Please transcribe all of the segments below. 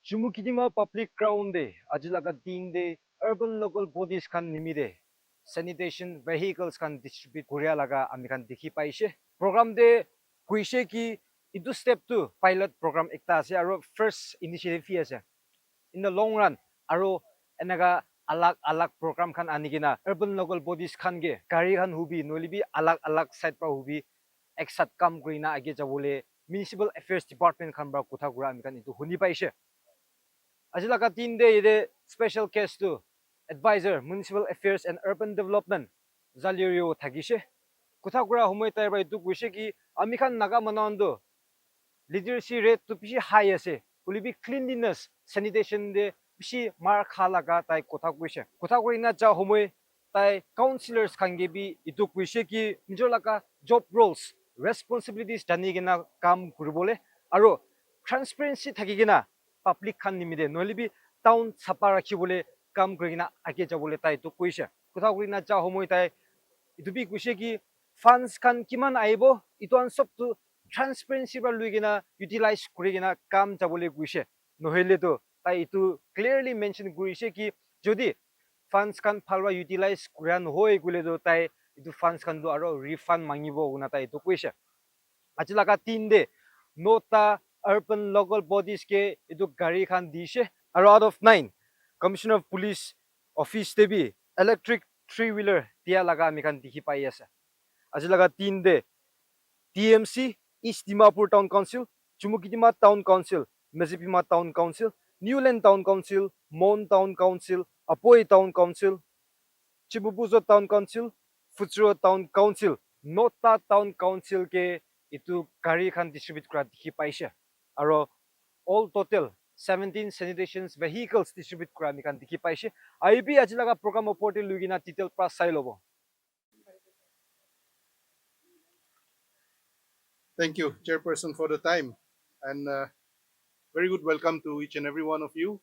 Chumukidima public ground de ajilaga din de urban local bodies kan nimide sanitation vehicles kan distribute kuria laga ami kan dikhi paise program de kuise ki itu step 2 pilot program ekta ase aro first initiative hi ase in the long run aro enaga alag alag program kan anigina urban local bodies kan ge gari kan hubi nolibi alag alag side pa hubi eksat kam grina age jabole municipal affairs department kan ba kotha gura ami kan itu huni paise Ajilaka team day the special case to advisor municipal affairs and urban development Zhaleo thagishe kuthakura humoi tai bai tu kuise ki amikhan naga manando literacy rate to pishi high ase ulibi cleanliness sanitation de pishi mar khalaga tai kuthakuri na cha humoi tai councillors khange bi itu kuise ki nijolaka job roles responsibilities janigena kam kuribole aro transparency thakigena public khan nimide nolibi town sapa rakhibole kam kurigina age jabole tai to kuise kuthakuri na cha humoi tai itu bi kuise ki funds khan kiman aibo itu an sob tu transparency ba luigina utilize kurigina kam jabole kuise nohele to tai itu clearly mention kuise ki jodi funds kan phalwa utilize kuran hoi gule do tai itu funds kan do aro refund mangibo guna tai itu kuise ajilaga tin de nota urban local bodies ke itu gari khan dishe aro out of 9 commissioner of police office te bi electric three wheeler tia laga ami kan dikhi pai ase ajilaga tin de TMC East Dimapur Town Council, Chumukidima Town Council, Mezipima Town Council, Newland Town Council, Mon Town Council, Apoi Town Council, Chibubuzo Town Council, Futsuro Town Council, Nota Town Council ke itu gari khan distribute kura dikhi paise aro all total 17 sanitation vehicles distribute kura ami kan dikhi paise aibi ajilaga program opor te lugina detail pra sai lobo. Thank you, Chairperson, for the time, and very good welcome to each and every one of you.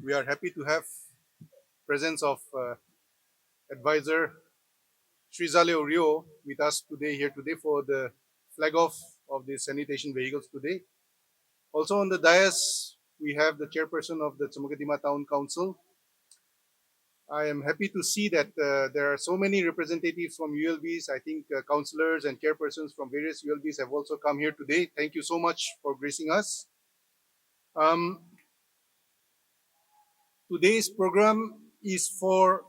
We are happy to have presence of advisor Sri Zhaleo with us here today for the flag off of the sanitation vehicles today. Also on the dais, we have the chairperson of the Chumukadima Town Council. I am happy to see that there are so many representatives from ULBs. I think councillors and chairpersons from various ULBs have also come here today. Thank you so much for gracing us. Today's program is for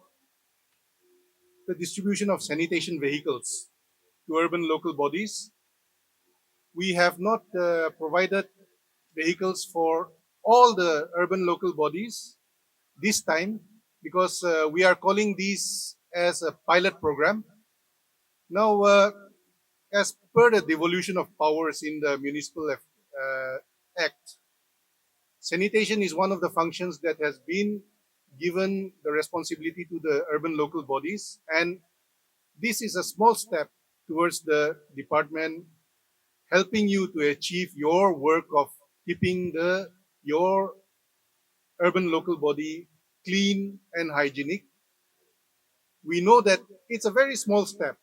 the distribution of sanitation vehicles to urban local bodies. We have not provided vehicles for all the urban local bodies this time because we are calling these as a pilot program. Now, as per the devolution of powers in the Municipal Act, sanitation is one of the functions that has been given the responsibility to the urban local bodies, and this is a small step towards the department helping you to achieve your work of keeping your urban local body clean and hygienic. We know that it's a very small step,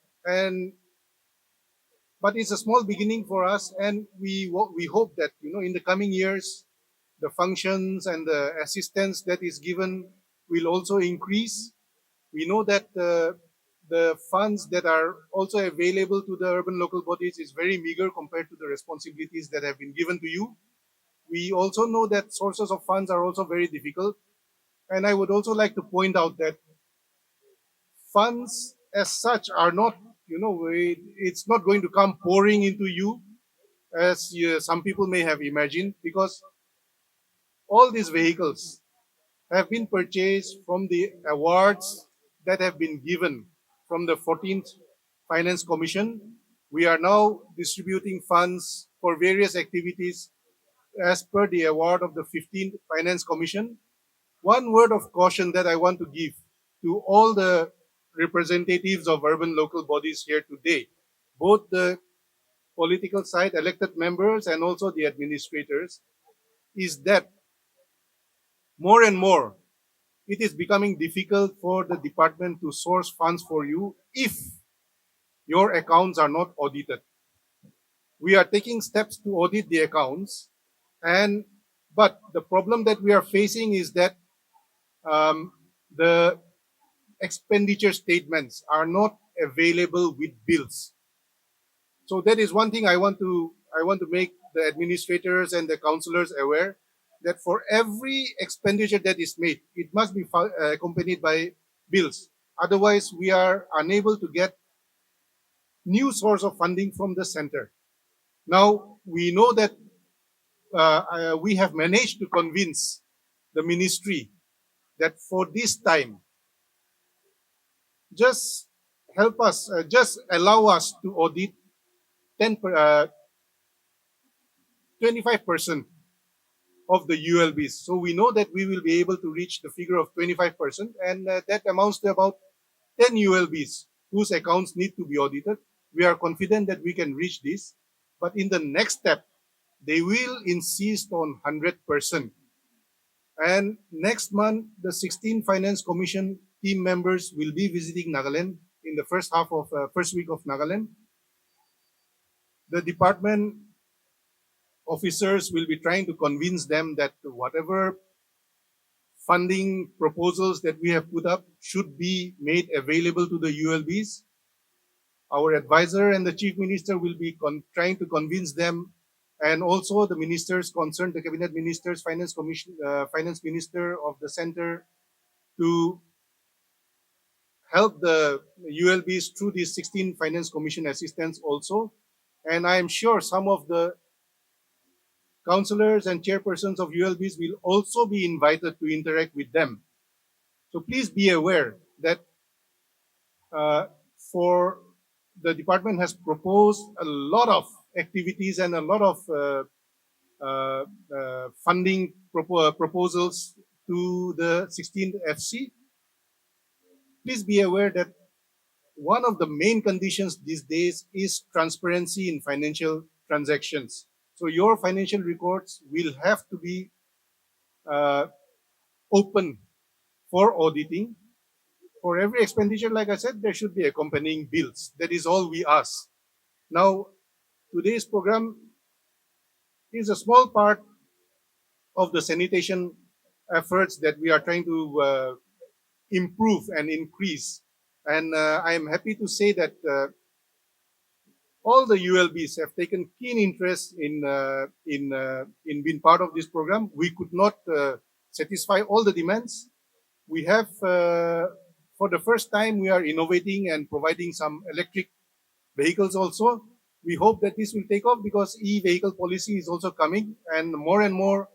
but it's a small beginning for us, and we hope that in the coming years, the functions and the assistance that is given will also increase. We know that the funds that are also available to the urban local bodies is very meager compared to the responsibilities that have been given to you. We also know that sources of funds are also very difficult. And I would also like to point out that funds as such are not, it's not going to come pouring into you as some people may have imagined, because all these vehicles have been purchased from the awards that have been given from the 14th Finance Commission. We are now distributing funds for various activities as per the award of the 15th Finance Commission. One word of caution that I want to give to all the representatives of urban local bodies here today, both the political side, elected members, and also the administrators, is that more and more it is becoming difficult for the department to source funds for you if your accounts are not audited. We are taking steps to audit the accounts, and but the problem that we are facing is that um, the expenditure statements are not available with bills. So that is one thing I want to make the administrators and the councillors aware that for every expenditure that is made, it must be accompanied by bills. Otherwise, we are unable to get new source of funding from the center. Now we know that we have managed to convince the ministry that for this time, just help us, just allow us to audit 25% of the ULBs. So we know that we will be able to reach the figure of 25%, and that amounts to about 10 ULBs whose accounts need to be audited. We are confident that we can reach this, but in the next step, they will insist on 100%. And next month, the 16 Finance Commission team members will be visiting Nagaland in the first week of Nagaland. The department officers will be trying to convince them that whatever funding proposals that we have put up should be made available to the ULBs. Our advisor and the chief minister will be trying to convince them, and also the ministers concerned, the cabinet ministers, finance minister of the center, to help the ULBs through this 16 Finance Commission assistance also. And I am sure some of the councillors and chairpersons of ULBs will also be invited to interact with them. So please be aware that for the department has proposed a lot of activities and a lot of funding proposals to the 16th FC. Please be aware that one of the main conditions these days is transparency in financial transactions. So your financial records will have to be open for auditing. For every expenditure, like I said, there should be accompanying bills. That is all we ask. Now, today's program is a small part of the sanitation efforts that we are trying to improve and increase. And I am happy to say that all the ULBs have taken keen interest in being part of this program. We could not satisfy all the demands. We have, for the first time, we are innovating and providing some electric vehicles also. We hope that this will take off because e-vehicle policy is also coming, and more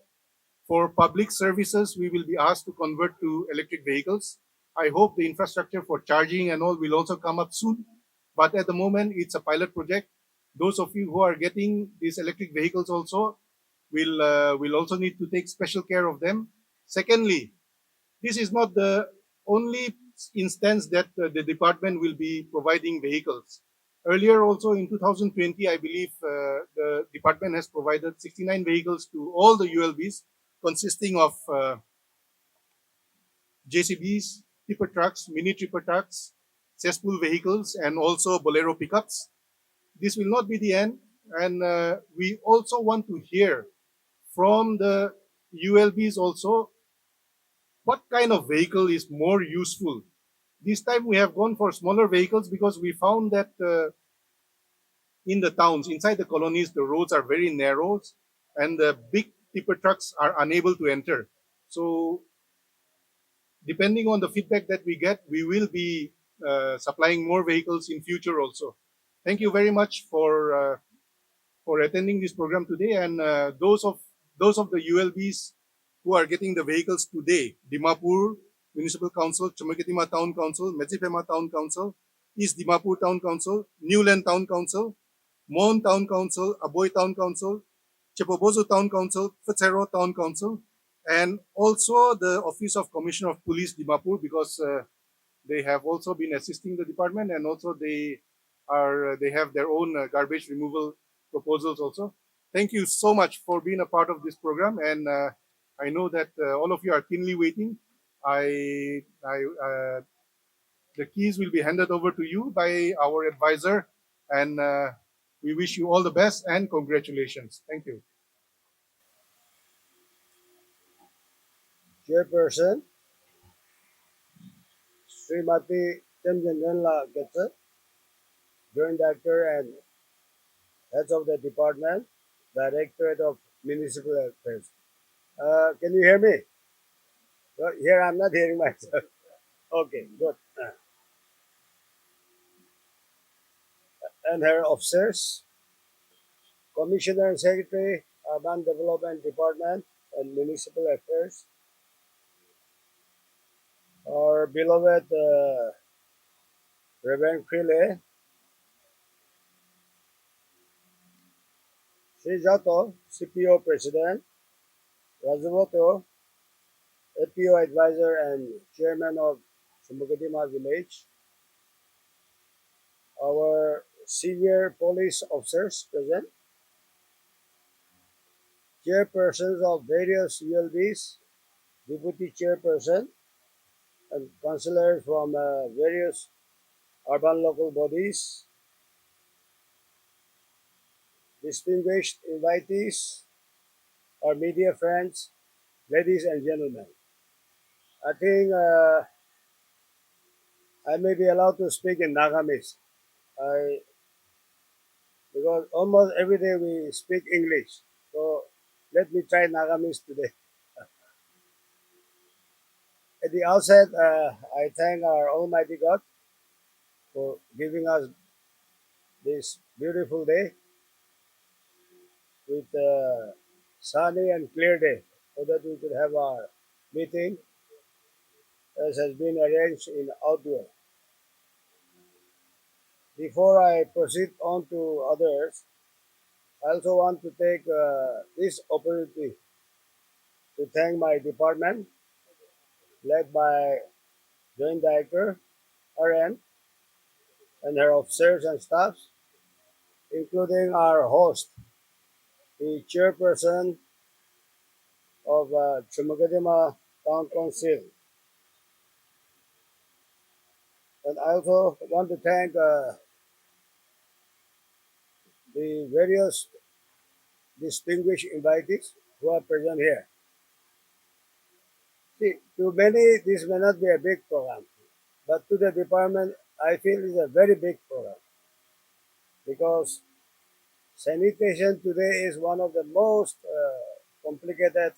for public services, we will be asked to convert to electric vehicles. I hope the infrastructure for charging and all will also come up soon. But at the moment, it's a pilot project. Those of you who are getting these electric vehicles also will also need to take special care of them. Secondly, this is not the only instance that the department will be providing vehicles. Earlier also in 2020, I believe the department has provided 69 vehicles to all the ULBs, consisting of JCBs, tipper trucks, mini tipper trucks, cesspool vehicles, and also Bolero pickups. This will not be the end, and we also want to hear from the ULBs also what kind of vehicle is more useful. This time we have gone for smaller vehicles because we found that in the towns, inside the colonies, the roads are very narrow and the big tipper trucks are unable to enter. So depending on the feedback that we get, we will be supplying more vehicles in future also. Thank you very much for attending this program today, and those of the ULBs who are getting the vehicles today: Dimapur Municipal Council, Chamaketima Town Council, Metsipema Town Council, East Dimapur Town Council, Newland Town Council, Mon Town Council, Aboy Town Council, Chepobozo Town Council, Fitzero Town Council, and also the Office of Commissioner of Police Dimapur, because they have also been assisting the department, and also they have their own garbage removal proposals also. Thank you so much for being a part of this program, and I know that all of you are keenly waiting. The keys will be handed over to you by our advisor, and We wish you all the best and congratulations. Thank you. Chairperson, Srimati Temjanjanla Getsa, Joint Director and Heads of the Department, Directorate of Municipal Affairs. Can you hear me? Here I'm not hearing myself. Okay, good. And her officers, Commissioner and Secretary, Urban Development Department and Municipal Affairs, our beloved Reverend Krile, Sri Jato, CPO President, Rajuvoto, APO Advisor and Chairman of Sumukatima Village, our senior police officers present, chairpersons of various ULBs, deputy chairperson, and councillors from various urban local bodies, distinguished invitees, our media friends, ladies and gentlemen. I think I may be allowed to speak in Nagamese. I because almost every day we speak English. So let me try Nagamese today. At the outset, I thank our Almighty God for giving us this beautiful day with sunny and clear day so that we could have our meeting as has been arranged in outdoor. Before I proceed on to others, I also want to take this opportunity to thank my department led by Joint Director RN and her officers and staffs, including our host, the chairperson of Chumugadima Town Council. And I also want to thank the various distinguished invitees who are present here. See, to many, this may not be a big program, but to the department, I feel it's a very big program because sanitation today is one of the most complicated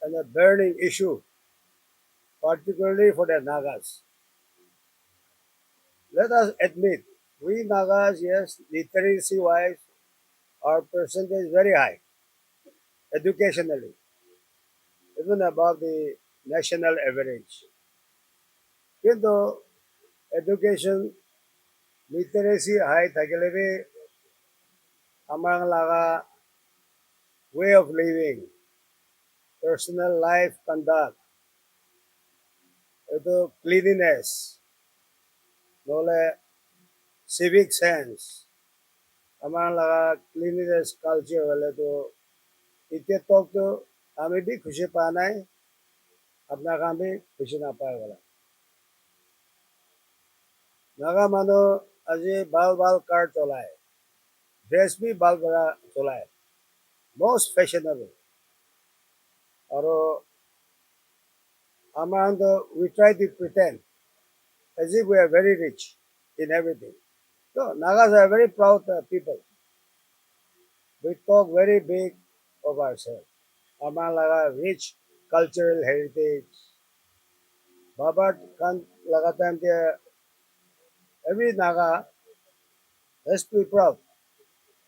and a burning issue, particularly for the Nagas. Let us admit, we Nagas, yes, literacy wise, our percentage is very high, educationally, even above the national average. Kinto education literacy high thakile amang laga way of living, personal life conduct, ito cleanliness, nole civic sense, amang laga cleanliness culture wale to इतने तो हमें भी खुशी पाना है अपना काम भी खुशी ना पाए वाला नागा मानो अजय बाल बाल कार चलाए ड्रेस भी बाल बड़ा चलाए most fashionable और among we try to pretend as if we are very rich in everything. So Nagas are very proud people. We talk very big of ourselves. Among laga rich cultural heritage. Baba kan lagatan dia every Naga has to be proud.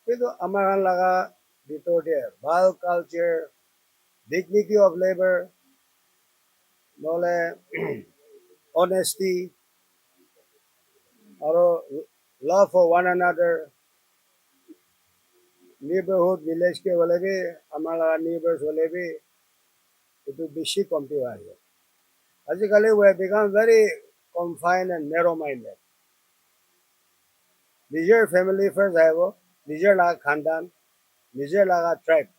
Pero amang laga dito dia bal culture, dignity of labor, nole honesty, or love for one another, neighborhood village के वाले भी हमारा neighbors वाले भी itu बेशी कमती हुआ है आजकल we have become very confined and narrow-minded निजर family first है वो निजर लागा खानदान निजर लागा tribe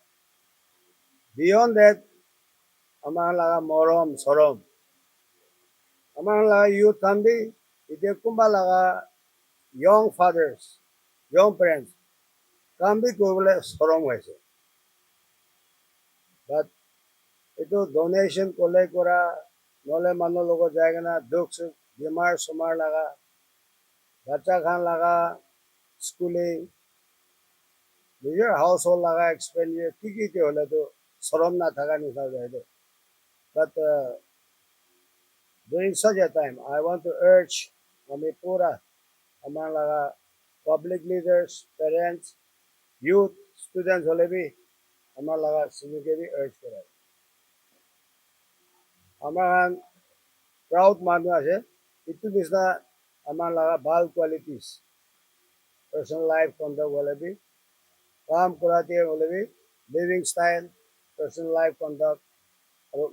beyond that हमारा लागा मोरम सोरम हमारा लागा youth kan भी इधर कुंभा लागा young fathers young parents কাম বি কৰিবলৈ চৰম হৈছে বাট এইটো ডনেশ্যন কলেক্ট কৰা নহ'লে মানুহৰ লগত যায় কিনে দুখ চুখ বেমাৰ চমাৰ লগা বাচ্চা খান লগা স্কুলিং নিজৰ হাউচ হোল্ড লগা এক্সপেঞ্ডিচাৰ কি হ'লেতো চৰম নাথাকা নিচিনা যায় but during such a time I want to urge আমি পুৰা আমাৰ লগা public leaders parents youth students হ'লে বি আমাৰ লগা চিভিকে বি urge কৰা আমাৰ proud মানুহ আছে এইটো নিচিনা আমাৰ লগা ভাল qualities personal life conduct হ'লে বি কাম কৰাতে হ'লে B living style personal life conduct আৰু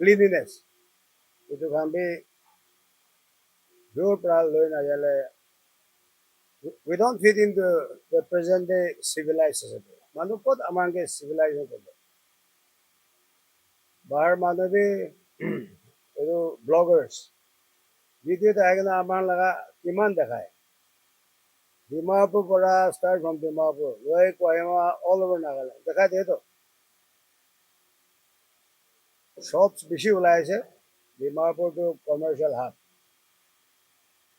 cleanliness এইটো কাম বি দূৰ পৰা লৈ নাযালে we don't fit into the present day civilized society মানুহ ক'ত আমাকে civilized কৰিব বাহিৰ মানুহ বি এইটো ব্লগাৰ্ছ ভিডিঅ'ত আহি কিনে আমাৰ লগা কিমান দেখায় ডিমাপুৰ পৰা ষ্টাৰ্ট ফ্ৰম ডিমাপুৰ লৈ কোহিমা অল অভাৰ নাগালেণ্ড দেখাই দিয়েতো শ্বপছ বেছি ওলাই আছে ডিমাপুৰটো কমাৰ্চিয়েল হাব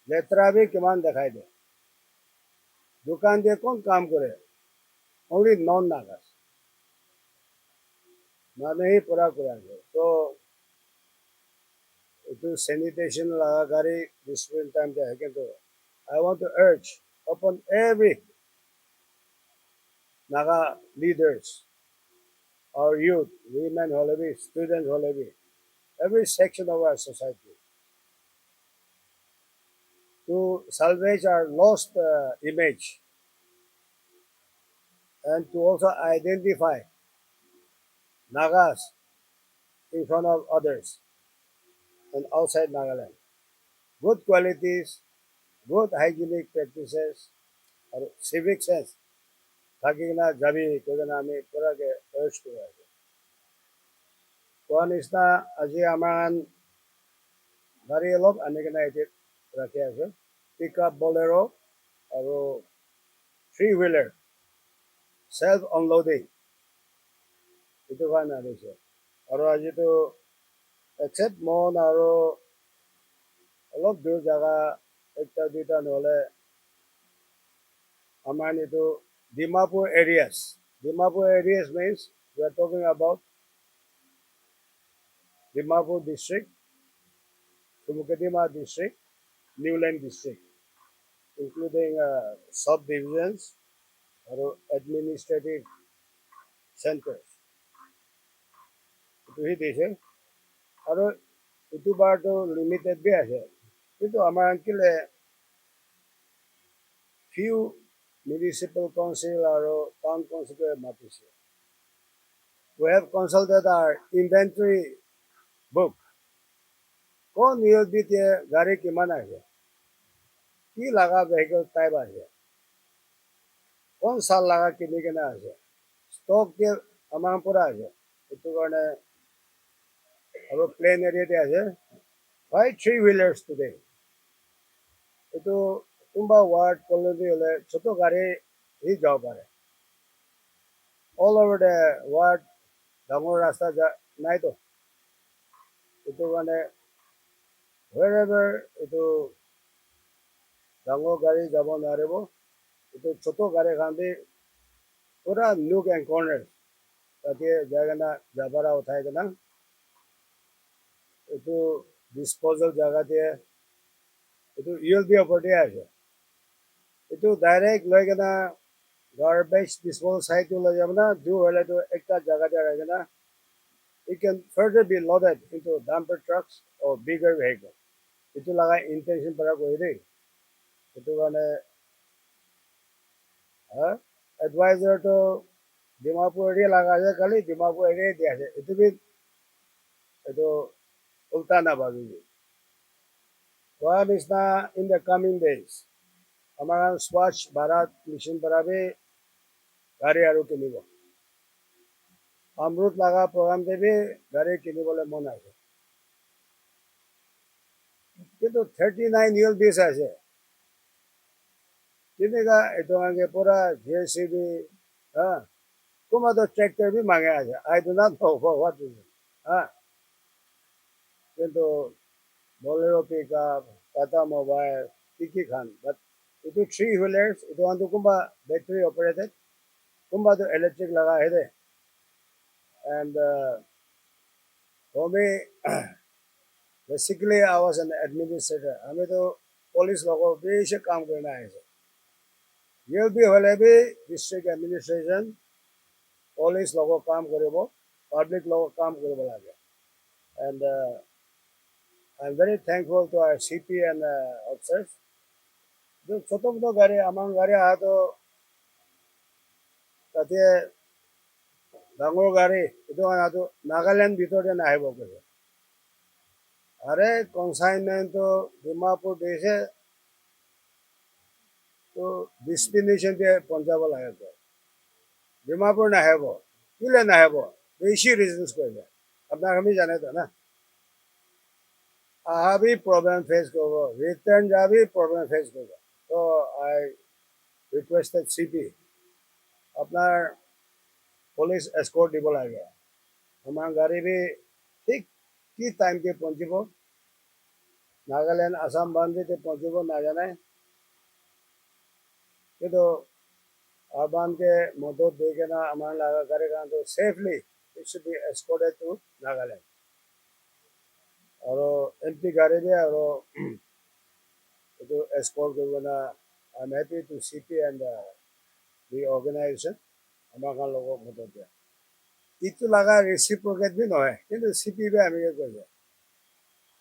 লেতেৰা বি কিমান দেখাই দিয়ে দোকান দিয়ে কোন কাম কৰে অনলি নন নাগাছ মানুহেই পৰা কৰে আছে ত' এইটো sanitation লগা গাড়ী ডিচিপ্লিন টাইম দিয়ে কিন্তু I want to urge upon every Naga leaders our youth women হ'লে বি students হ'লে B every section of our society to salvage our lost image and to also identify Nagas in front of others and outside Nagaland. Good qualities, good hygienic practices, and civic sense. থাকি কিনা যাবি কৈ কিনে আমি পূৰাকৈ urge কৰি আছোঁ কোৱা নিচিনা আজি আমাৰ গাড়ী অলপ আনি কিনে এতিয়া ৰাখি আছোঁ পিক আপ বলেৰো আৰু 3-wheeler চেল্ফ অনলোডিং এইটো কাৰণে আনিছে আৰু আজিতো একচেপ্ট মন আৰু অলপ দূৰ জেগা একটা দুটা নহ'লে আমাৰ এইটো Dimapur areas means we are talking about Dimapur district, Sumukedima district, Newland district, including subdivisions or administrative centers. এইটো দিছে আৰু এইটো বাৰটো লিমিটেড বি আছে কিন্তু আমাৰ আনকিলে few municipal council আৰু town council মাতিছে we have consulted our inventory book কোন নিয়োজিত গাড়ী কিমান আছে কি লাগা ভেহিকল টাইপ আছে কোন সাল লাগা কিনি কেনে আছে ষ্টক দিয়ে আমাৰ পৰা আছে এইটো কাৰণে আৰু প্লেন এৰিয়াতে আছে why 3-wheelers today এইটো কোনোবা ৱাৰ্ড কলেজী হ'লে ছোট গাড়ী সি যাব পাৰে অল অভাৰ দ্য ৱাৰ্ড ডাঙৰ ৰাস্তা নাইতো এইটো কাৰণে wherever এইটো ডাঙৰ গাড়ী যাব নোৱাৰিব এইটো ছোট গাড়ী খান দি পুৰা নুক এণ্ড কৰ্নাৰ তাতে যাই কিনে জাবৰা উঠাই কিনে এইটো ডিছপ'জেল জেগাতে এইটো ULB ওপৰতে আছে এইটো ডাইৰেক্ট লৈ কিনে গাৰ্বেজ ডিছপ'জেল চাইটো লৈ যাব না দূৰ হ'লেতো একটা জেগাতে ৰাখি কিনে it can further be loaded into dumper trucks or bigger vehicles. Itu laga intention para ko ide. Itu কাৰণে advisor to Dimapur area laga আছে খালি Dimapur area দিয়া আছে itu bhi itu ulta na bhabi one is na in the coming days আমাৰ Swachh Bharat mission para bhi গাড়ী আৰু কিনিব অমৃত লগা প্ৰগ্ৰাম দেবি গাড়ী কিনিবলৈ মন আছে কিন্তু 39 ULBs আছে তেনেকুৱা এইটো আগে পৰা JCB Kuma to tractor bhi mange aja. I do not know for what reason. Kintu Bolero pickup, Tata Mobile, Tiki Khan. But itu three wheelers, itu antu kumba battery operated, kumba to electric laga hai de. And for me, basically I was an administrator. हमें तो police लोगों बेशक काम करना है sir. ये भी होले भी district administration, police लोगों काम करे वो, public लोगों काम करे वो लगे. And I'm very thankful to our CP and officers. जो छोटो मोटो गाड़ी अमांग गाड़ी आ तो ताते डांगोर गाड़ी itu आ तो नागालैंड भीतर जे ना है वो करे. अरे consignment तो दिमापुर देशे तो destination पे पंजाब लाया तो दिमापुर ना है वो किले ना है वो देशी reasons को है. अपना हम ही जाने तो ना आ भी problem face करो return जा भी problem face करो. तो I requested CP अपना police escort दिबो लागे. हमारा गाड़ी भी ठीक की टाइम के पहुंचीबो. नागालैंड असम बांधे ते पहुंचीबो ना जाने. ये तो आबान के मदद देके ना हमारा लगा करेगा तो safely it should be escorted to Nagaland. और MP गाड़ी भी और तो escort करना ना I'm happy to CP and the organization हमारा लोगों को मदद दिया. itu laga reciprocate भी नहीं है किंतु CP भी हमें ये कर दिया.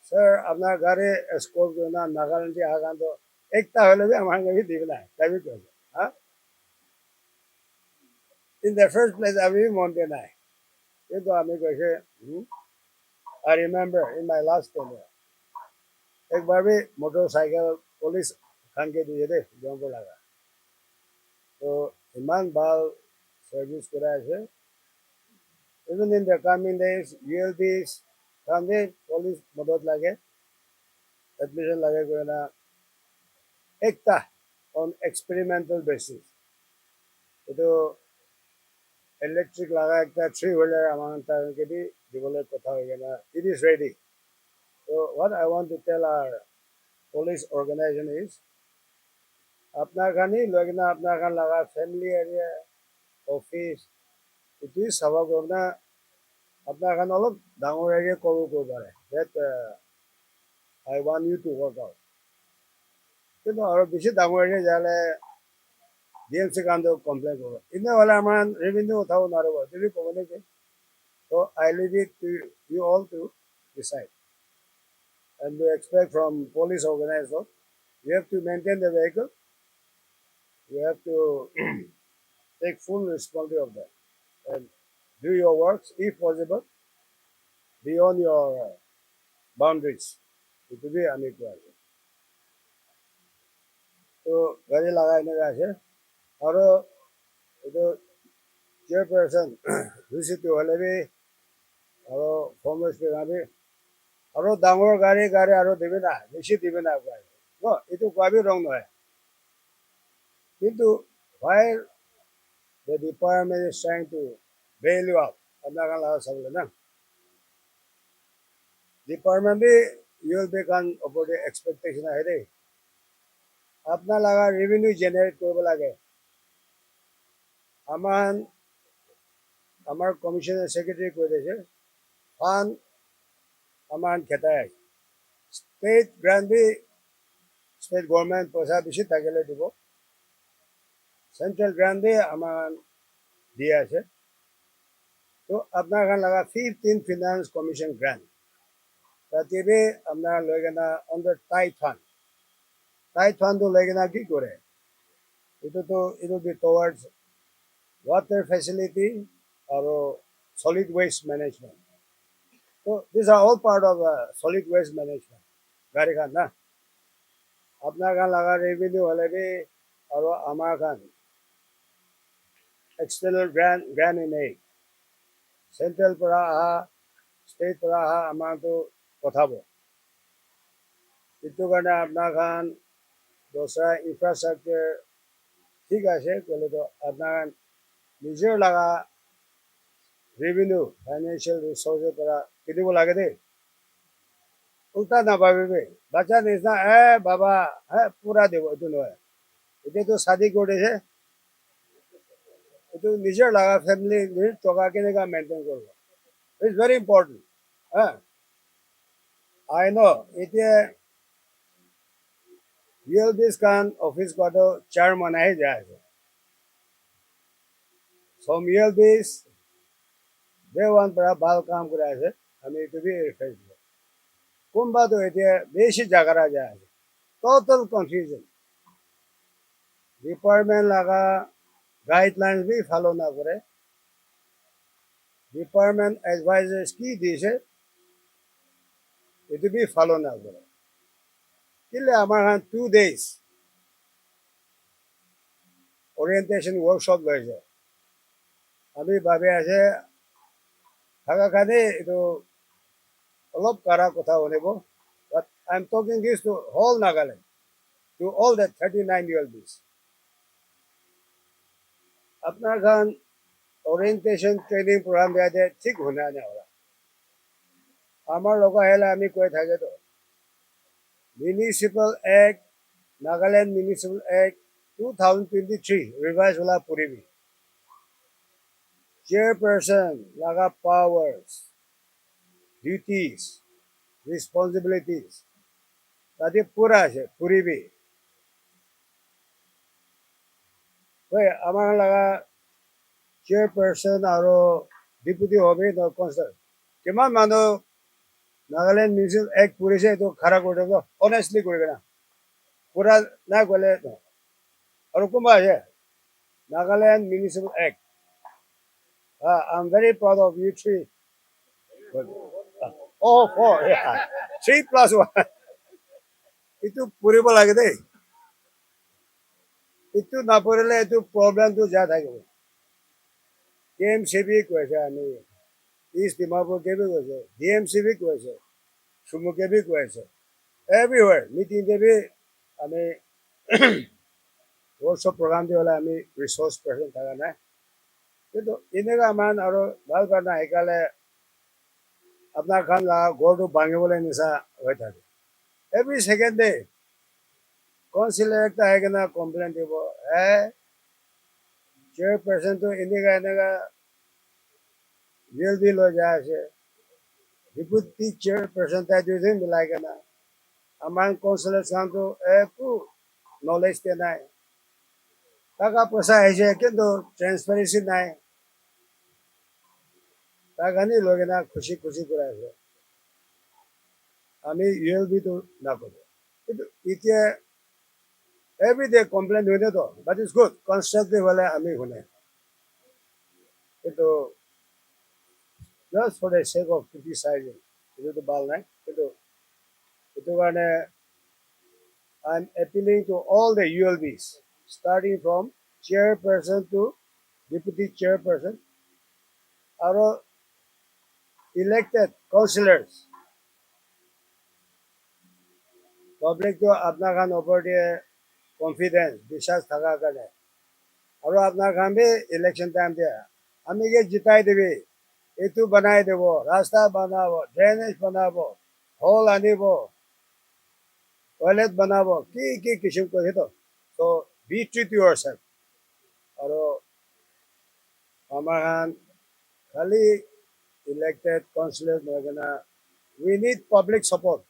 सर अपना गाड़ी escort करना नागालैंड के आगे तो एक ताहले भी हमारे भी दिखना है तभी कर दिया. हाँ in the first place अभी भी मानते नहीं. ये तो हमें कैसे I remember in my last tenure एक बार भी मोटरसाइकिल पुलिस खान के दिए थे जहाँ को लगा तो इमान बाल सर्विस कराए थे. Even in the coming days ULBs Khan they police मदद लगे एडमिशन लगे कोई ना एक था on experimental basis. तो इलेक्ट्रिक लगा एक था 3 wheeler हमारे टाइम के भी डेवलप कथा हो गया ना. It is ready. So what I want to tell our police organization is अपना खान ही लोग ना अपना खान लगा family area office itu sabab करना अपना खान अलग डांगोर area करो को बारे. That I want you to work out. किंतु और बिशी डांगोर area जाले DMC का अंदर complain करो. इन्हें वाला हमारा revenue उठाओ ना रहो. तो भी कौन है के? So I leave it to you all to decide. And we expect from police organizers, you have to maintain the vehicle. You have to take full responsibility of that and do your works if possible beyond your boundaries. It will be unequal. So गाड़ी लगाने का है और तो chairperson दूसरी तो वाले भी और former speaker भी और डांगोर गाड़ी और दिवे ना निश्चित दिवे ना गाड़ी. No, itu कोई भी wrong नहीं है. किंतु while the department is trying to bail you out, अपना kan लगा सब लेना. Department भी you will be kan upon the expectation है रे. अपना लगा revenue generate करने लगे. हमार commissioner secretary को देखे fund हमार कहता है. State grant भी state government पैसा बिशी ताकेले दिबो. Central grant भी हमार दिया है. तो अपना kan लगा 15 finance commission grant. ताकि भी अपना लोग ना under tight fund. Tight fund तो लोग ना की करे. it will be towards water facility or solid waste management. So these are all part of solid waste management. गाड़ी का ना अपना kan लगा revenue वाले भी और हमारा kan external grant in aid. Central पर आ state पर आ हमारा तो कथा बो. इतो करना अपना kan दूसरा infrastructure ठीक है से बोले तो अपना নিজৰ লগা revenue, financial resources পৰা কিনিব লাগে দেই উল্টা নাভাবিবি বাচ্চা নিচিনা বাবা পুৰা দিব এইটো নহয় এতিয়াতো শাদী কৰিছে এইটো নিজৰ লগা ফেমিলি টকা কেনেকুৱা মেইনটেইন কৰিব ইটছ ভেৰি ইম্পৰ্টেণ্ট আই ন এতিয়া ৰিয়েল বিজ খান অফিচ কৰাটো চেয়াৰমেনহে যায় আছে সম ৰিয়েল বিজ ডে ওৱান পৰা ভাল কাম কৰি আছে আমি এইটো বি ৰিফাৰেঞ্চ দিওঁ কোনোবাটো এতিয়া বেছি জাগাৰা যায় আছে total confusion ডিপাৰ্টমেণ্ট লগা গাইডলাইন্স বি ফলো নকৰে ডিপাৰ্টমেণ্ট এডভাইজাৰ্ছ কি দিছে এইটো বি ফলো নকৰে কেলে আমাৰ 2 days orientation workshop লৈছে আমি ভাবি আছে থাকা খানে এইটো অলপ কাৰা কথা শুনিব but I'm talking this to whole Nagaland to all the 39-year-old bees আপনার খান orientation training program দিয়াতে ঠিক হোনা না ওরা আমার লোক হেলা আমি কই থাকে তো Municipal Act Nagaland Municipal Act 2023 revised होला puribi chairperson laga powers duties responsibilities তাতে পুরা আছে puribi ওই আমার লাগা chairperson আৰু deputy হবে no concern কিমান মানুহ Nagaland Municipal Act পুরিছে তো খারাপ করে দেবো honestly করবে না পুরা না করলে আর কোনবা আছে Nagaland Municipal Act I'm very proud of you three oh 4 yeah 3 plus 1 itu পুরিব লাগে দেই itu না পড়লে itu প্রবলেম তো যা থাকবে কেএমসিবি কৈছে আমি ইষ্ট ডিমাপুৰ কে বি কৈছে ডিএমসিবি কৈছে সুমু কে বি কৈছে everywhere meeting দেবি আমি workshop program দি হলে আমি resource person থাকা নাই কিন্তু এনেকা মান আৰু ভাল কথা সেইকালে আপনার খান গড়টো ভাঙিবলৈ নিচা হৈ থাকে every second day কাউন্সিলর একটা আহি কিনে কমপ্লেইন দিব চেয়ারপারসন তো এনেকা এনেকা ৰিয়েল বিল হৈ যায় আছে ডিপুটি চেয়ারপারসন তাই দুদিন মিলাই কিনে আমাৰ কাউন্সিলর খানটো একো নলেজ দিয়া নাই টাকা পয়সা আহিছে কিন্তু ট্রান্সপারেন্সি নাই টাকানি লৈ কিনে খুচি খুচি কৰি আছে আমি ৰিয়েল বিটো নকৰোঁ কিন্তু এতিয়া every day complain হইনে তো but it's good constructive হলে আমি শুনে কিন্তু just for the sake of criticizing itu to bal নাই কিন্তু itu কাৰণে I'm appealing to all the ULBs starting from chairperson to deputy chairperson আৰু elected councillors public to আপনার খান ওপর দিয়ে কনফিডেন্স বিশ্বাস থাকার কারণে আৰু আপনার খান भी ইলেকশন টাইম দিয়ে আমি কে জিতাই দেবি এইটো বনাই দেব রাস্তা বানাব ড্রেনেজ বানাব হল আনিব টয়লেট বানাব কি কিছু করে তো বি ট্রিট yourself আৰু আমাৰ খান খালি elected councillors নগনা we need public support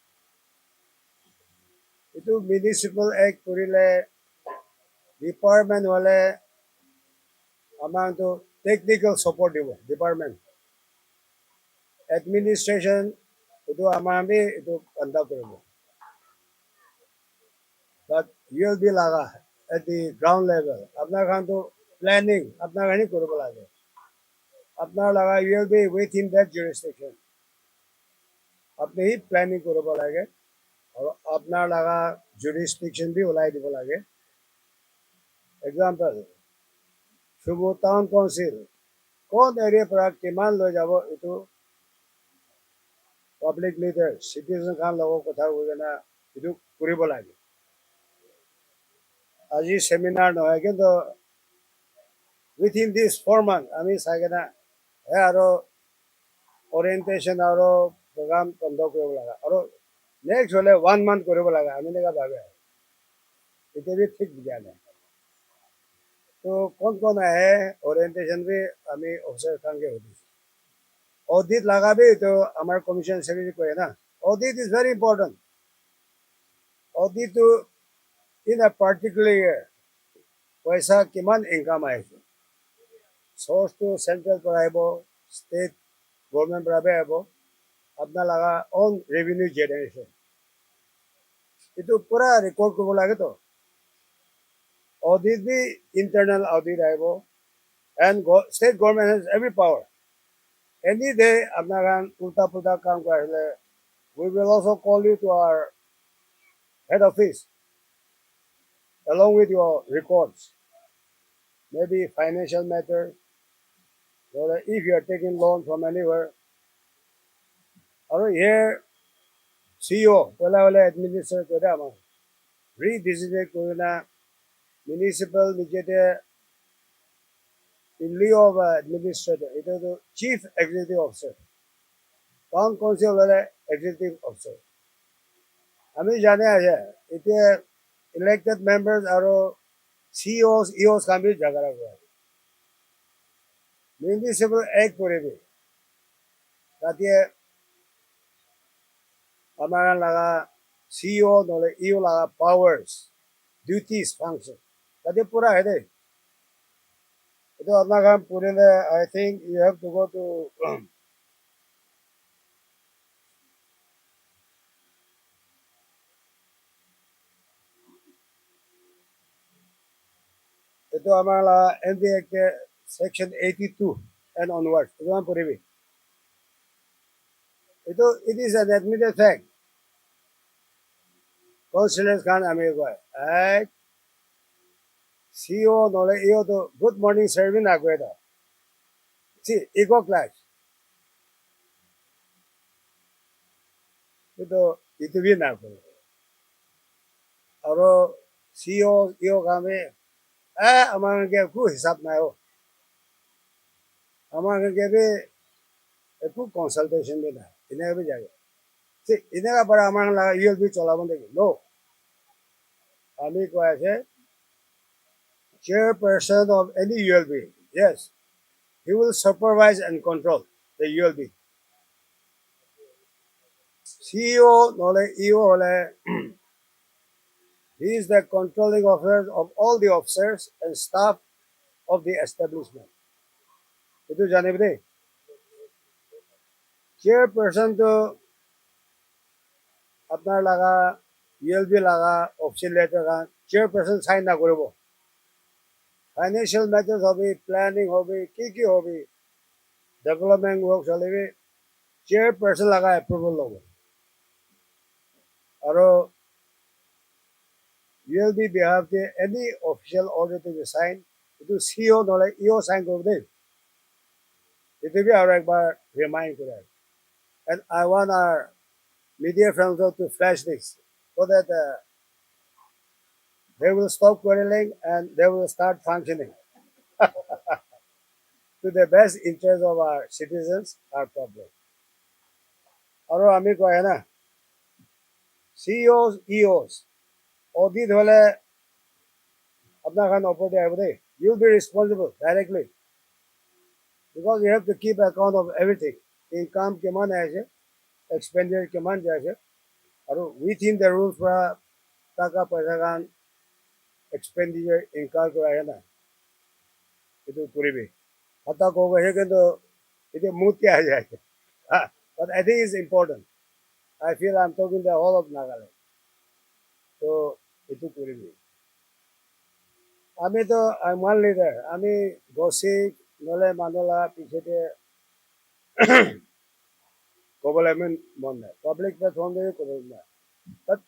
itu municipal act কৰিলে ডিপার্টমেন্ট হলে আমাক তো টেকনিক্যাল সাপোর্ট দিব ডিপার্টমেন্ট এডমিনিস্ট্রেশন itu আমি itu কন্ডাক্ট কৰিব বাট ইউল বি লাগা at the ground level আপনার খান তো প্ল্যানিং আপনার খানি কৰিব লাগে আপনার লাগা you'll be within that jurisdiction আপনি প্ল্যানিং কৰিব লাগে আৰু আপনার লাগা jurisdiction भी ওলাই দিব লাগে example শুভু টাউন কাউন্সিল কোন এরিয়া পৰা কিমান লৈ যাব এইটো পাব্লিক লিডাৰ সিটিজেন খান লগত কথা কৈ কিনে এইটো কৰিব লাগে আজি সেমিনাৰ নহয় কিন্তু within this 4 months আমি চাগে না আৰু orientation আৰু program conduct কৰিব লগা আৰু next হলে 1 month কৰিব লগা আমি এনেকা ভাবে এতিয়া भी ঠিক বুজা নাই তো কোন আহে orientation भी আমি অফিসার খানকে সুধিছো audit লগা भी তো আমাৰ commission secretary কয় না audit is very important audit to in a particular year পইচা কিমান ইনকাম আহিছে source to central পৰা আহিব state government পৰা আহিব আপোনাৰ লগা own revenue generation itu pura record কৰিব লাগে তো audit भी internal audit আহিব and state government has every power any day আপনার ulta pulta কাম কৰিলে we will also call you to our head office along with your records maybe financial matters or if you are taking loan from anywhere or here CEO wala administrator করে আমার redesignate করে না municipal নিজেতে in lieu of administrator it is the chief executive officer town council wala executive officer আমি জানে আছে এতিয়া elected members আৰু CEOs EOs can be জাগা রাখবে municipal act করবে তাতে আমার লাগা CEO নহলে EO লাগা powers duties function তাতে পুরা হেদে itu আপনার কাম পড়লে I think you have to go to itu আমার লাগা MD Act section 82 and onwards itu কাম পড়বে itu it is an admitted fact councillors can আমি কয় CEO নহলে EO তো good morning serving না করে দাও see eco class itu भी না করে আৰু CEO EO কামে আমাকে একো হিসাব নাই আমাকে একো কনসালটেশন भी নাই এনেকা भी জাগে see এনেকা পৰা আমাৰ লাগা ULB চলাব নেকি no আমি কৈ আছে chairperson of any ULB yes he will supervise and control the ULB CEO নহলে EO হলে he is the controlling officer of all the officers and staff of the establishment itu জানিব দেই chairperson to আপনার লাগা ULB লাগা official letter chairperson sign না করব financial matters হবে প্ল্যানিং হবে কি হবে ডেভেলপমেন্ট ওয়ার্ক চলিবে chairperson লাগা অ্যাপ্রুভাল লব আর ULB behalf the any official order to be signed itu CEO নহলে EO সাইন করব দেই itu भी আর একবার রিমাইন্ড করে and I want our media friends to flash this so that they will stop quarreling and they will start functioning to the best interest of our citizens, our public. और আমি কয় না CEOs, EOs, audit হলে আপনার খান অপরতে আইব দেই you'll be responsible directly because you have to keep account of everything income কিমান আছে expenditure কিমান যাইছে আৰু within the rules পৰা টাকা পয়সা গান expenditure incur করা না itu করিবে কথা কব হে কিন্তু এটা মুতে আ যায় but I think it's important I feel I'm talking the whole of Nagaland so itu করিবে আমি তো I'm one leader আমি gossip নলে মানলা পিছতে কবলে মন নাই public platform দিয়ে কবলে না but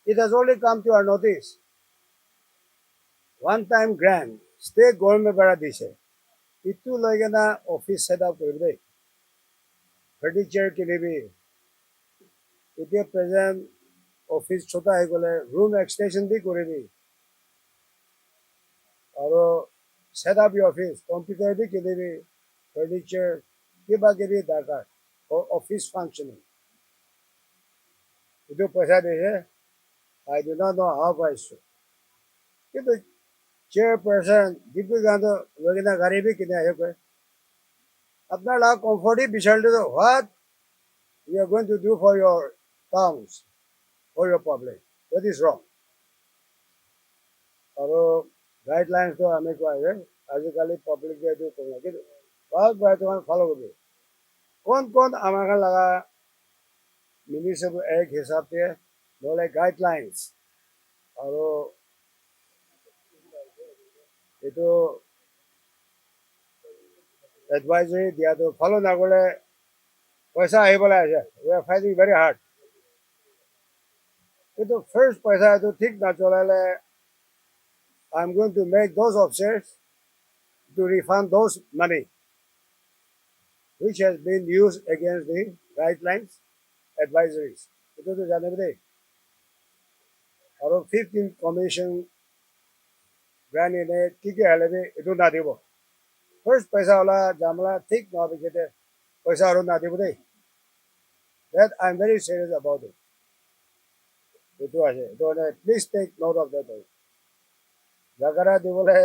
it has only come to our notice one time grant state government para দিছে itu লাগে না অফিস সেট আপ করবে ফার্নিচার কিনবি এতিয়া প্রেজেন্ট অফিস ছোট হয়ে গেলে রুম এক্সটেনশন भी করবি আর set up your office, computer bhi kini furniture, kiba kini dakar, or office functioning. Itu paisa dehe, I do not know how price. কিন্তু chairperson, Dipu Gandhi, Vagina Garibi kini ahe koi. Apna la comforti bichalde to what we are going to do for your towns, for your public. That is wrong. আৰু guidelines তো আমি কোৱা যায় আজিকালি public এইটো কৰোঁ কিন্তু বহুত বাৰ তোমাক ফলো কৰিবি কোন আমাৰ লগা মিউনিচিপেল এক হিচাপে নহ'লে গাইডলাইন্স আৰু এইটো এডভাইজৰী দিয়াটো ফলো নকৰিলে পইচা আহিবলৈ আছে we are fighting very hard কিন্তু ফাৰ্ষ্ট পইচা এইটো ঠিক নচলালে I am going to make those officers to refund those money which has been used against the guidelines, advisories. It is January. Or 15th commission ran in a ticket holiday, it do not even. First, Paisa Ola, Jamala, thick navigator, Paisa not even. That I am very serious about it. Please take note of that. Zagara Devole,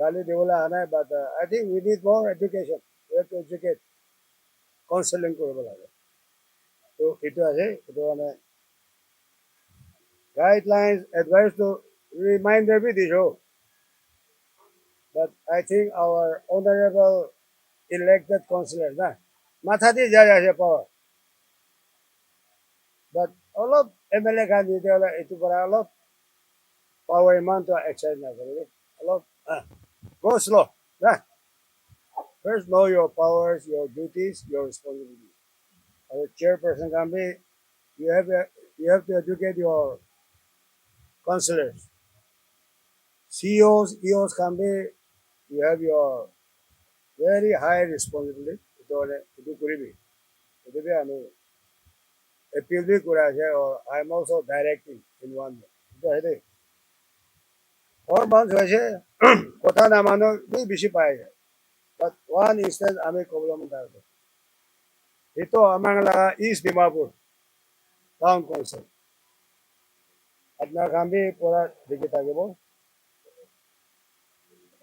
Gali Devola, but I think we need more education. We have to educate. Counseling কৰিব লাগে তো এইটো আছে এইটো মানে guidelines advice তো reminder B দিছো but I think our honorable elected councillors না মাথা দি যায় আছে পাৱাৰ but অলপ MLA খান তেতিয়াহ'লে এইটো পৰা অলপ পাৱাৰ ইমানটো এক্সাৰচাইজ নকৰিবি অলপ go slow না first know your powers, your duties, your responsibilities. As a chairperson can be, you have to educate your councillors. CEOs, EOs can be, you have your very high responsibility. Itu kuribi. Itu be anu appeal bhi kura hai or I am also directing in one way. Itu hai. Or months hoise kotha na mano bhi bishi paya. But one instance ame problem darbo. Ito amangla East Dimapur Town Council. Apna kambi pura dikita gebo.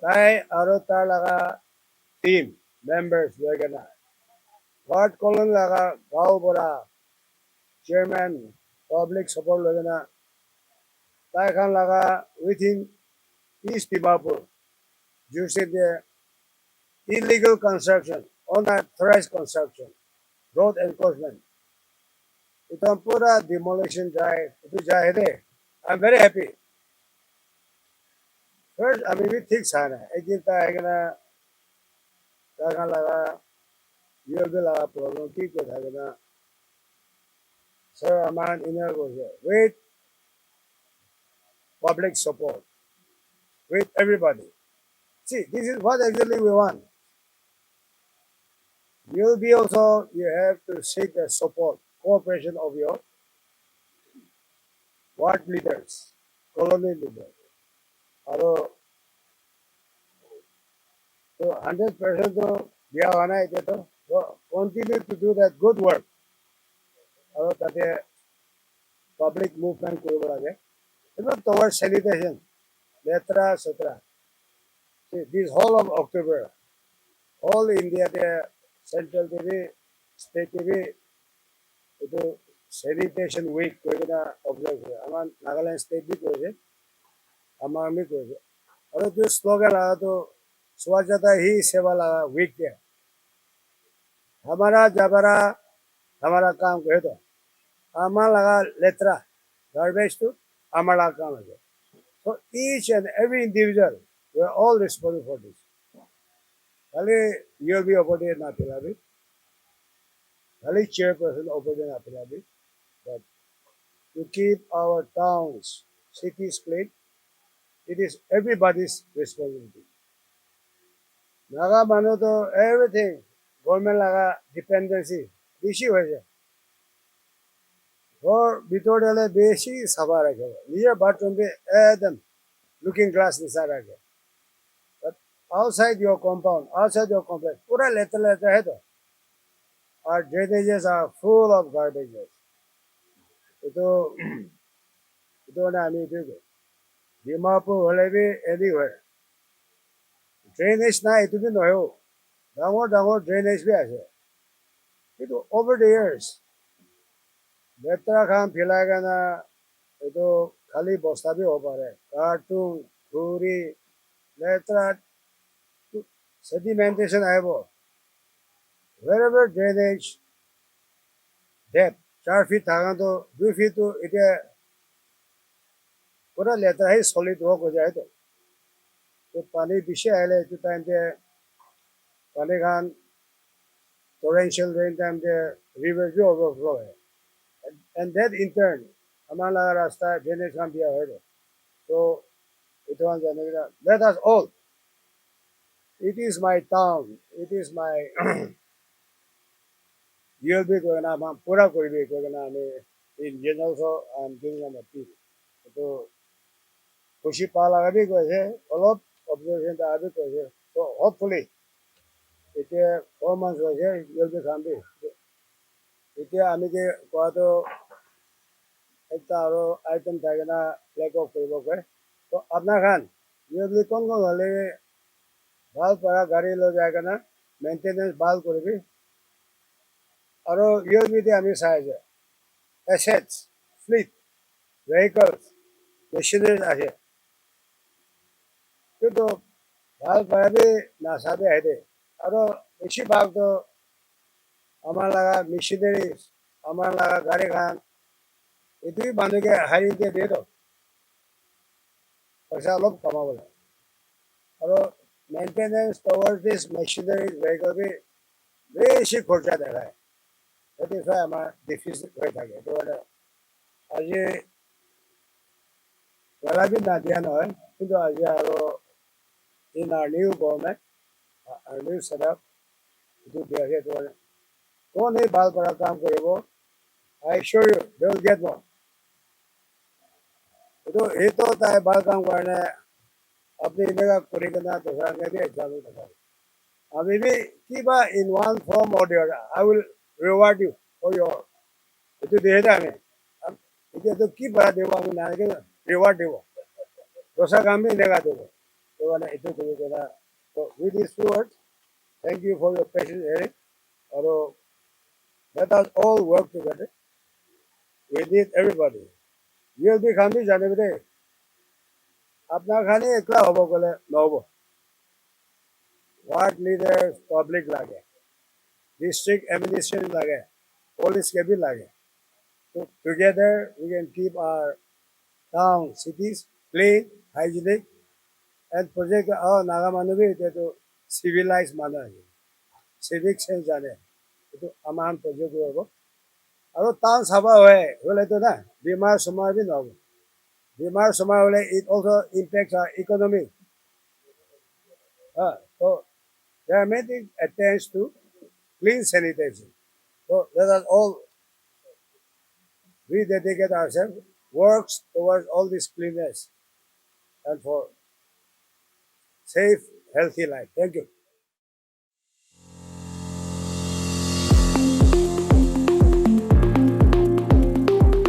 Tai aro tar laga team members wagana. Ward column laga gao pura chairman public support wagana. Tai khan laga within East Dimapur. Juicy the illegal construction, unauthorized construction, road enforcement. Ito pura demolition drive. Ito jahide. I'm very happy. First, I mean, we think sana. Again, taga laga, you will have a problem. Keep it, hagana. Sir, Aman, inner goes here. With public support, with everybody. See, this is what actually we want. You'll be also, you have to seek the support, cooperation of your ward leaders, colony leaders. Aro, so 100% to diya hona hai to continue to do that good work. Aro tate public movement koribo lage. Towards sanitation, letra, etc. See, this whole of October, all India, the central TV, state TV, ito sanitation week koina observe kore. Amar Nagaland state bhi kore, amar bhi kore. Aro jo slogan laga to स्वच्छता ही सेवा लगा week के हमारा जबरा हमारा काम कहे तो हमारा लगा लेत्रा गार्बेज तो हमारा काम है so each and every individual we are all responsible for this खाली you will be opportunity ना पिला भी खाली chairperson opportunity ना पिला भी but to keep our towns cities clean it is everybody's responsibility. Naga mano to everything government laga dependency beshi hoye jay or bitor dale beshi sabha rakhe niye bathroom pe ekdam looking glass nisa rakhe but outside your compound, outside your complex, पूरा लेता है तो. Our drainages are full of garbages. itu itu na ami itu. Dimapur holebi anywhere. Drainage na itu भी নহয় हो. ডাঙৰ drainage भी আছে. কিন্তু over the years, লেতেৰা খান ফেলাই কেনে এইটো খালি বস্তা भी হ'ব পাৰে. কাৰ্টুন, ঘুৰি, লেতেৰা sedimentation আহিব. Wherever drainage depth 4 feet থাকাটো 2 feet তো এতিয়া পুৰা লেতেৰা হৈ solid rock হৈ যায় তো. তো পানী বেছি আহিলে এইটো টাইমতে পানী খান torrential rain time river भी overflow है. And that in turn हमारा लगा रास्ता drainage खान दिया है तो इतो हम जाने का let us all, it is my town, it is my you'll be going to हम पूरा कोई भी कोई ना हमें in general so I'm giving them a appeal तो खुशी पाला भी कोई है अलग observation था भी कोई है so hopefully এতিয়া 4 months হৈছে you'll be খান भी এতিয়া আমি যে কোৱাটো একটা আৰু আইটেম থাকে না ফ্লেগ অফ কৰিব কয় তো আপোনাৰ খান ইউজলি কোন হ'লে ভাল পৰা গাড়ী লৈ যায় কেনে মেইনটেনেন্স ভাল কৰিবি আৰু ইউজলি আমি চাই যে এছেটছ ফ্লিট ভেহিকলছ মেচিনাৰিজ আছে কিন্তু ভাল পৰা নাচাবে আহে আৰু বেছিভাগতো আমাৰ লগা মেচিনাৰিজ আমাৰ লগা গাড়ী খান এইটোৱে মানুহকে হাৰি দিয়ে তো পইচা অলপ কমাবলৈ আৰু maintenance towards this machinery vehicle भी বেছি খৰচা দেখায় সেইটো চাই আমাৰ ডেফিচিট হৈ থাকে এইটো মানে আজি পেলাবি নাদিয়া নহয় কিন্তু আজি আৰু in our new government our new setup এইটো দিয়াকে এইটো মানে কোন এই ভাল পৰা কাম কৰিব I assure you they will get more itu tayo balkang karena अपनी जगह पूरी करना तो सर ने भी एग्जाम लगा अभी भी किबा in one form or the other I will reward you for your itu दे रहा है itu तो किबा देवा में ना के reward देवो दोसा काम भी देगा देवो तो वाला itu तो करना तो with these two words thank you for your patience hearing और let us all work together we need everybody you will be Khan भी जाने में আপনার খালি একলা হব বলে নহব ওয়ার্ড লিডার পাবলিক লাগে ডিস্ট্রিক্ট অ্যাডমিনিস্ট্রেশন লাগে পুলিশ কে भी লাগে তো together we can keep our town cities clean hygienic and project Naga মানুহ भी এটা তো সিভিলাইজ মানুহ সিভিক সেন্স জানে এইটো আমাৰ প্ৰজেক্ট হ'ব আৰু টাউন চাবা হলেতো না বেমাৰ সময় भी নহব Bimar Somali, it also impacts our economy. So they are making attempts to clean sanitation. So let us all rededicate ourselves, works towards all this cleanness and for safe, healthy life. Thank you.